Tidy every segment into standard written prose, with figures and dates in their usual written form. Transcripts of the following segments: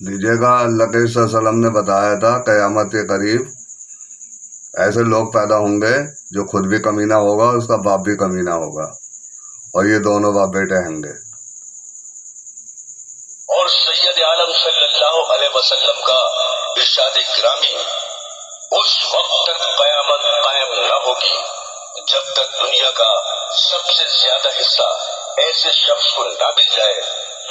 لیجیے گا، اللہ کے صلی اللہ علیہ وسلم نے بتایا تھا قیامت کے قریب ایسے لوگ پیدا ہوں گے جو خود بھی کمینہ ہوگا اور اس کا باپ بھی کمینہ ہوگا، اور یہ دونوں باپ بیٹے ہوں گے۔ اور سید عالم صلی اللہ علیہ وسلم کا ارشاد گرامی، اس وقت تک قیامت قائم نہ ہوگی جب تک دنیا کا سب سے زیادہ حصہ ایسے شخص کو نہ مل جائے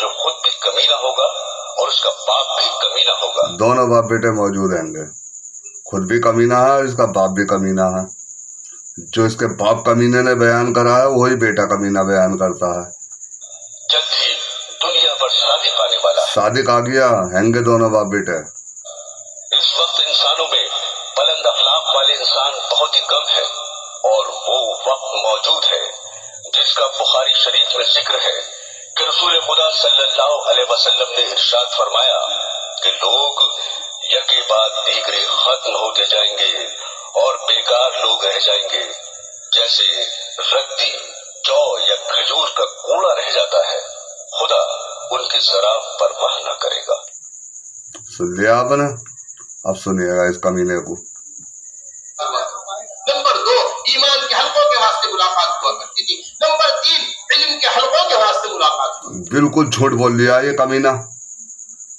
جو خود بھی کمینہ ہوگا اور اس کا باپ بھی کمینہ ہوگا۔ دونوں باپ بیٹے موجود ہوں گے، خود بھی کمینہ ہے اور اس کا باپ بھی کمینہ ہے۔ جو اس کے باپ کمینے نے بیان کرا ہے وہی بیٹا کمینہ بیان کرتا ہے۔ جلد ہی دنیا پر صادق آنے والا ہے۔ صادق آ گیا، ہیں گے دونوں باپ بیٹے۔ اس وقت انسانوں میں بلند اخلاق والے انسان بہت ہی کم ہے، اور وہ وقت موجود ہے جس کا بخاری شریف میں ذکر ہے کہ رسول خدا صلی اللہ علیہ وسلم نے ارشاد فرمایا کہ لوگ یکے بعد دیگرے ختم ہوتے جائیں گے اور بیکار لوگ رہ جائیں گے، جیسے رتی، جو یا کھجور کا کوڑا رہ جاتا ہے۔ خدا ان کی ذرا پرواہ نہ کرے گا۔ سن لیا آپ نے؟ اب سنیے گا اس کمینے کو۔ نمبر 2، ایمان کے حلقوں کے واسطے ملاقات ہوا کرتی تھی۔ نمبر 3، علم کے حلقوں کے واسطے ملاقات ہوا۔ بالکل جھوٹ بول لیا یہ کمینہ،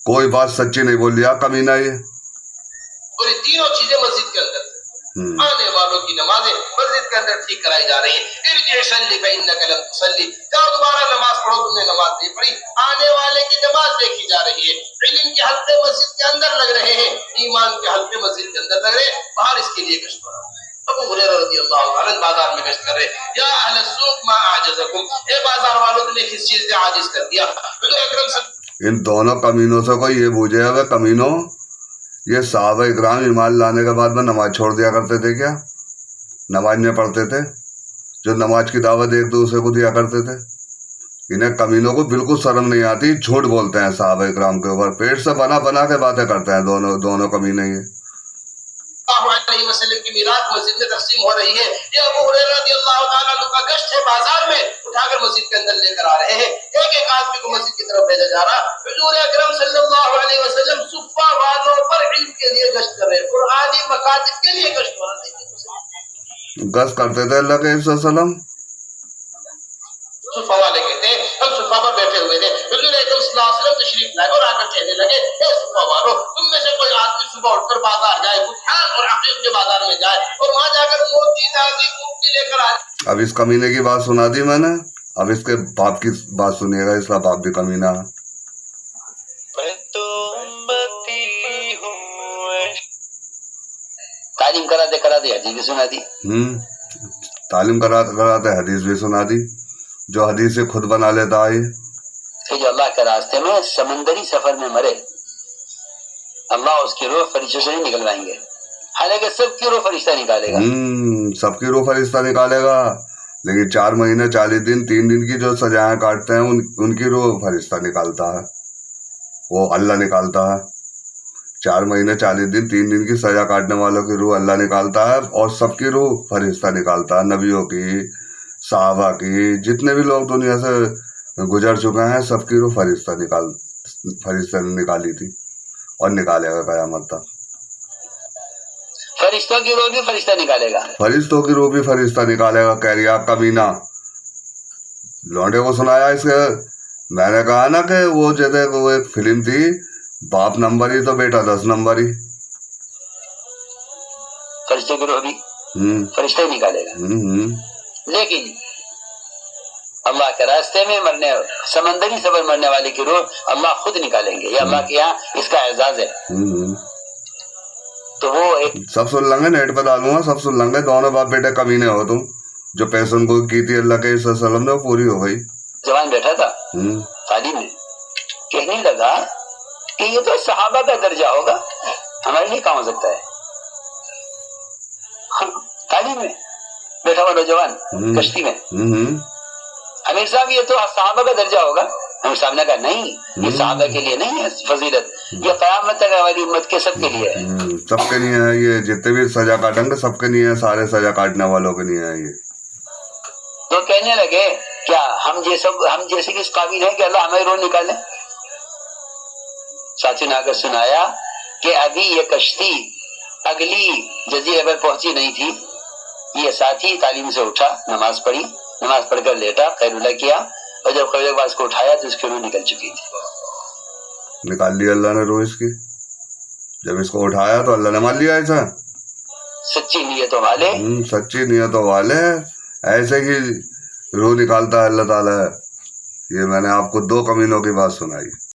کوئی بات سچی نہیں بول لیا کمینہ یہ۔ اور یہ تینوں چیزیں مسجد کے اندر آنے والوں کی نمازیں مسجد کے اندر ٹھیک کرائی جا رہی ہیں۔ ارجع صلی فإنک لم تصلی، جاؤ دوبارہ نماز پڑھو، تم نے نماز نہیں پڑھی۔ آنے والے کی نماز دیکھی جا رہی ہے۔ علم کے حلقے مسجد کے اندر لگ رہے ہیں، ایمان کے حلقے مسجد کے اندر لگ رہے ہیں، باہر اس کے لیے گشت ہو رہا ہے۔ ابو ہریرہ رضی اللہ عنہ بازار میں گشت کر رہے، یا اہل السوق ما اعجزکم، اے بازار والوں تمہیں کس چیز نے عاجز کر دیا؟ حضور اکرم صلی ان دونوں کمینوں سے کوئی یہ بوجھے ہوئے کمینوں، یہ صحابہ اکرام ایمان لانے کے بعد میں نماز چھوڑ دیا کرتے تھے کیا؟ نماز نہیں پڑھتے تھے؟ جو نماز کی دعوت ایک دوسرے کو دیا کرتے تھے؟ انہیں کمینوں کو بالکل شرم نہیں آتی، جھوٹ بولتے ہیں صحابہ اکرام کے اوپر، پیٹ سے بنا بنا کے باتیں کرتے ہیں دونوں کمینے یہ۔ اللہ علیہ وسلم کی میراث مسجد میں تقسیم ہو رہی ہے، یہ ابو ہریرہ رضی اللہ تعالیٰ عنہ کا گشت ہے، بازار میں اٹھا کر مسجد کے اندر لے کر آ رہے ہیں، ایک ایک آدمی کو مسجد کی طرف بھیجا جا رہا۔ حضور اکرم صلی اللہ علیہ وسلم صفہ والوں پر علم کے لیے گشت کر رہے ہیں، قرآنی مکاتب کے لیے گشت ہو رہا ہے۔ گشت کرتے تھے اللہ کے صلی اللہ علیہ وسلم۔ صفہ والے کہتے ہیں ہم صفہ پر بیٹھے ہوئے تھے، حضور اکرم صلی اللہ علیہ وسلم تشریف لائے اور آ کر کہنے لگے، اے صفہ والوں، تم میں سے کوئی آدمی صبح اٹھ کر بازار جائے، بٹھان اور عقیق کے بازار میں جائے اور وہاں جا کر موتی تازی مفتی لے کر آئے۔ اب اس کمینے کی بات سنا دی میں نے، اب اس کے باپ کی بات سنیے گا، اس کا باپ بھی کمینہ ہے۔ میں تو امتی ہوں۔ تعلیم کراتے کراتے حدیث بھی سنا دی۔ تعلیم کراتے حدیث بھی سنا دی، جو حدیث سے خود بنا لیتا ہے۔ کہ جو اللہ کے راستے میں سمندری سفر میں مرے، اللہ اس کی روح فرشتوں سے نہیں نکلوائیں گے، حالانکہ سب کی روح فرشتہ نکالے گا۔ سب کی روح فرشتہ نکالے گا، لیکن 4 مہینے 40 دن 3 دن کی جو سزائیں کاٹتے ہیں ان کی روح فرشتہ نکالتا ہے، وہ اللہ نکالتا ہے۔ 4 مہینے 40 دن 3 دن کی سزا کاٹنے والوں کی روح اللہ نکالتا ہے، اور سب کی روح فرشتہ نکالتا ہے، نبیوں کی، صحابہ کی، جتنے بھی لوگ دنیا سے گزر چکے ہیں سب کی روح فرشتہ نے نکالی تھی اور نکالے گا قیامت تک۔ فرشتوں کی روح بھی فرشتہ نکالے گا، فرشتوں کی روح بھی فرشتہ نکالے گا، کہہ رہا کمینہ۔ لونڈے کو سنایا اس کے، میں نے کہا نا کہ وہ جیسے وہ ایک فلم تھی، باپ نمبر ہی تو بیٹا 10 نمبر ہی۔ فرشتوں کی روح بھی فرشتہ ہی نکالے گا، لیکن اللہ کے راستے میں مرنے، سمندری سفر مرنے والے کی روح اللہ خود نکالیں گے، یہ اللہ کے یہاں اس کا اعزاز ہے۔ تو وہ ایک سب سن لیں گے، نیٹ پہ ڈالوں گا، سب سن لیں گے، دونوں باپ بیٹے کمینے ہو تم۔ جو پیسن کو کی تھی اللہ کے صلی اللہ علیہ وسلم نے وہ پوری ہو گئی۔ جوان بیٹھا تھا تعلیم میں، کہنے لگا کہ یہ تو صحابہ کا درجہ ہوگا، ہمارے لیے کہاں ہو سکتا ہے؟ تعلیم میں بیٹھا ہوا نوجوان کشتی میں، امیر صاحب یہ تو صحابہ کا درجہ ہوگا۔ امیر صاحب نے کہا نہیں، یہ صحابہ کے لیے نہیں ہے فضیلت، یہ قیامت تک ہماری امت کے سب کے لیے ہے۔ سب کے لیے ہے، یہ جتنے بھی سزا کاٹیں گے سب کے لیے ہے، سارے سزا کاٹنے والوں کے لیے ہے یہ۔ تو کہنے لگے کیا ہم جیسے کس قابل ہیں کہ اللہ ہمیں روح نکالے؟ ساتھی نے آ کر سنایا کہ ابھی یہ کشتی اگلی جزیرے پر پہنچی نہیں تھی، یہ ساتھی تعلیم سے اٹھا، نماز پڑھی، نماز پڑھ کر لیٹا، خیر اللہ کیا، اور جب خیر اللہ کو اٹھایا تو اس کی روح نکل چکی تھی۔ نکال لیا اللہ نے روح اس کی، جب اس کو اٹھایا تو اللہ نے مان لیا ایسا۔ سچی نیتوں والے سچی نیتوں والے ایسے ہی روح نکالتا ہے اللہ تعالیٰ۔ یہ میں نے آپ کو 2 کمینوں کی بات سنائی۔